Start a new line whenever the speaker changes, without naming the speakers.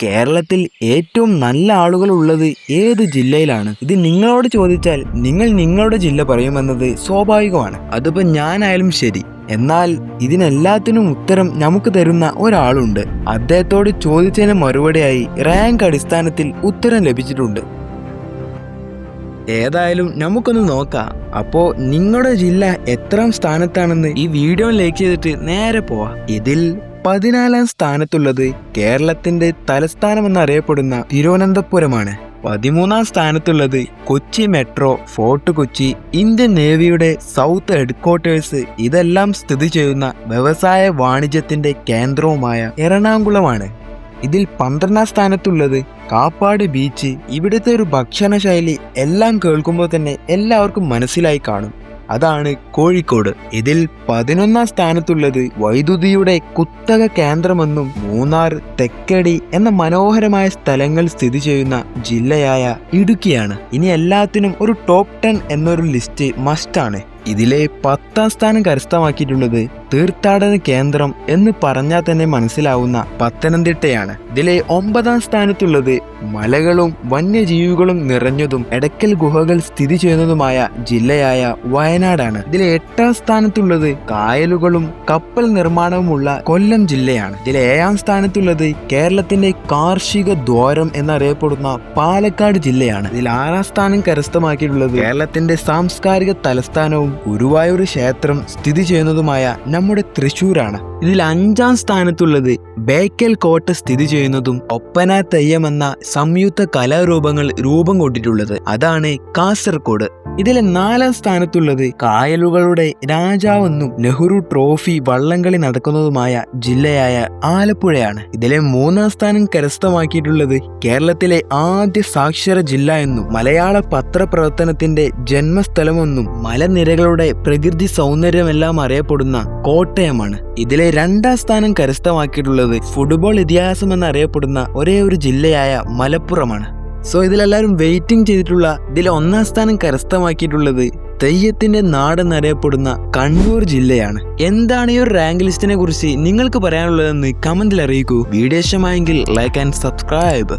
കേരളത്തിൽ ഏറ്റവും നല്ല ആളുകൾ ഉള്ളത് ഏത് ജില്ലയിലാണ്? ഇത് നിങ്ങളോട് ചോദിച്ചാൽ നിങ്ങൾ നിങ്ങളുടെ ജില്ല പറയുമെന്നത് സ്വാഭാവികമാണ്. അതിപ്പോൾ ഞാനായാലും ശരി. എന്നാൽ ഇതിനെല്ലാത്തിനും ഉത്തരം നമുക്ക് തരുന്ന ഒരാളുണ്ട്. അദ്ദേഹത്തോട് ചോദിച്ചതിന് മറുപടിയായി റാങ്ക് അടിസ്ഥാനത്തിൽ ഉത്തരം ലഭിച്ചിട്ടുണ്ട്. ഏതായാലും നമുക്കൊന്ന് നോക്കാം. അപ്പോൾ നിങ്ങളുടെ ജില്ല എത്രാം സ്ഥാനത്താണെന്ന് ഈ വീഡിയോ ലൈക്ക് ചെയ്തിട്ട് നേരെ പോവാം. ഇതിൽ 14-ാം സ്ഥാനത്തുള്ളത് കേരളത്തിന്റെ തലസ്ഥാനം എന്നറിയപ്പെടുന്ന തിരുവനന്തപുരമാണ്. 13-ാം സ്ഥാനത്തുള്ളത് Kochi metro, Fort Kochi, Indian നേവിയുടെ സൗത്ത് ഹെഡ്ക്വാർട്ടേഴ്സ് ഇതെല്ലാം സ്ഥിതി ചെയ്യുന്ന വ്യവസായ വാണിജ്യത്തിന്റെ കേന്ദ്രവുമായ എറണാകുളമാണ്. ഇതിൽ 12-ാം സ്ഥാനത്തുള്ളത് കാപ്പാട് ബീച്ച്. ഇവിടുത്തെ ഒരു ഭക്ഷണശൈലി എല്ലാം കേൾക്കുമ്പോൾ തന്നെ എല്ലാവർക്കും മനസ്സിലായി കാണും. അതാണ് കോഴിക്കോട്. ഇതിൽ 11-ാം സ്ഥാനത്തുള്ളത് വൈദ്യുതിയുടെ കുത്തക കേന്ദ്രമെന്നും മൂന്നാർ, തെക്കടി എന്ന മനോഹരമായ സ്ഥലങ്ങൾ സ്ഥിതി ചെയ്യുന്ന ജില്ലയായ ഇടുക്കിയാണ്. ഇനി എല്ലാത്തിനും ഒരു ടോപ്പ് 10 എന്നൊരു ലിസ്റ്റ് മസ്റ്റാണ്. ഇതിലെ 10-ാം സ്ഥാനം കരസ്ഥമാക്കിയിട്ടുള്ളത് തീർത്ഥാടന കേന്ദ്രം എന്ന് പറഞ്ഞാൽ തന്നെ മനസ്സിലാവുന്ന പത്തനംതിട്ടയാണ്. ഇതിലെ 9-ാം സ്ഥാനത്തുള്ളത് മലകളും വന്യജീവികളും നിറഞ്ഞതും എടക്കൽ ഗുഹകൾ സ്ഥിതി ചെയ്യുന്നതുമായ ജില്ലയായ വയനാടാണ്. ഇതിലെ 8-ാം സ്ഥാനത്തുള്ളത് കായലുകളും കപ്പൽ നിർമ്മാണവുമുള്ള കൊല്ലം ജില്ലയാണ്. ഇതിലെ 7-ാം സ്ഥാനത്തുള്ളത് കേരളത്തിന്റെ കാർഷിക ദ്വാരം എന്നറിയപ്പെടുന്ന പാലക്കാട് ജില്ലയാണ്. ഇതിൽ 6-ാം സ്ഥാനം കരസ്ഥമാക്കിയിട്ടുള്ളത് കേരളത്തിന്റെ സാംസ്കാരിക തലസ്ഥാനവും ഗുരുവായൂർ ക്ഷേത്രം സ്ഥിതി ചെയ്യുന്നതുമായ നമ്മുടെ തൃശ്ശൂരാണ്. ഇതിൽ 5-ാം സ്ഥാനത്തുള്ളത് ബേക്കൽ കോട്ട സ്ഥിതി ചെയ്യുന്നതും ഒപ്പന, തെയ്യം എന്ന സംയുക്ത കലാരൂപങ്ങൾ രൂപം കൊണ്ടിട്ടുള്ളത് അതാണ് കാസർഗോഡ്. ഇതിലെ 4-ാം സ്ഥാനത്തുള്ളത് കായലുകളുടെ രാജാവെന്നും നെഹ്റു ട്രോഫി വള്ളംകളി നടക്കുന്നതുമായ ജില്ലയായ ആലപ്പുഴയാണ്. ഇതിലെ 3-ാം സ്ഥാനം കരസ്ഥമാക്കിയിട്ടുള്ളത് കേരളത്തിലെ ആദ്യ സാക്ഷര ജില്ല എന്നും മലയാള പത്രപ്രവർത്തനത്തിന്റെ ജന്മസ്ഥലമെന്നും മലനിരകളുടെ പ്രകൃതി സൗന്ദര്യമെല്ലാം അറിയപ്പെടുന്ന കോട്ടയമാണ്. ഇതിലെ 2-ാം സ്ഥാനം കരസ്ഥമാക്കിയിട്ടുള്ളത് ഫുട്ബോൾ ഇതിഹാസം എന്നറിയപ്പെടുന്ന ഒരേ ഒരു ജില്ലയായ മലപ്പുറമാണ്. സോ ഇതിലെല്ലാവരും വെയിറ്റിംഗ് ചെയ്തിട്ടുള്ള ഇതിലെ 1-ാം സ്ഥാനം കരസ്ഥമാക്കിയിട്ടുള്ളത് തെയ്യത്തിന്റെ നാടെന്നറിയപ്പെടുന്ന കണ്ണൂർ ജില്ലയാണ്. എന്താണ് ഈ ഒരു റാങ്ക് ലിസ്റ്റിനെ കുറിച്ച് നിങ്ങൾക്ക് പറയാനുള്ളതെന്ന് കമന്റിൽ അറിയിക്കൂ. വീഡിയോ ഇഷ്ടമായെങ്കിൽ ലൈക്ക് ആൻഡ് സബ്സ്ക്രൈബ്.